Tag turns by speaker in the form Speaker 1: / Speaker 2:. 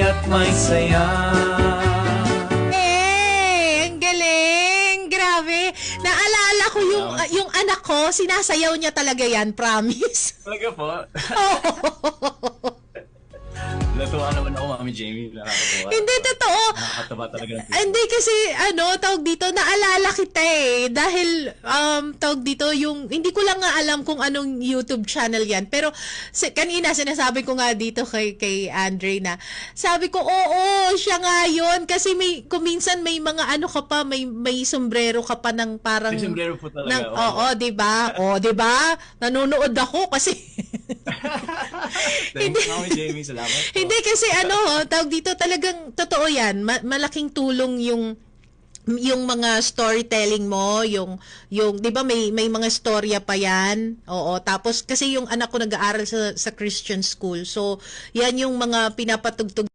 Speaker 1: at may saya.
Speaker 2: Ang galing! Grabe! Naalala ko yung anak ko, sinasayaw niya talaga yan, promise.
Speaker 1: Talaga po? Natuwa naman ako, Mami Jamie. Nakakatuwa.
Speaker 2: Hindi, totoo.
Speaker 1: Nakakatawa talaga.
Speaker 2: Hindi kasi, tawag dito, naalala kita eh. Dahil, tawag dito, hindi ko lang nga alam kung anong YouTube channel yan. Pero, kanina, sinasabi ko nga dito kay Andre na, sabi ko, oo, siya nga yun. Kasi kuminsan may mga ka pa, may sombrero ka pa ng parang...
Speaker 1: May sombrero po talaga.
Speaker 2: Oo, diba? Diba? Nanonood ako kasi...
Speaker 1: Thanks, Mami Jamie. Salamat po.
Speaker 2: Hindi kasi tawag dito talagang totoo yan. Malaking tulong yung mga storytelling mo, yung 'di ba may mga storya pa yan. Oo, tapos kasi yung anak ko nag-aaral sa Christian school. So, yan yung mga pinapatugtog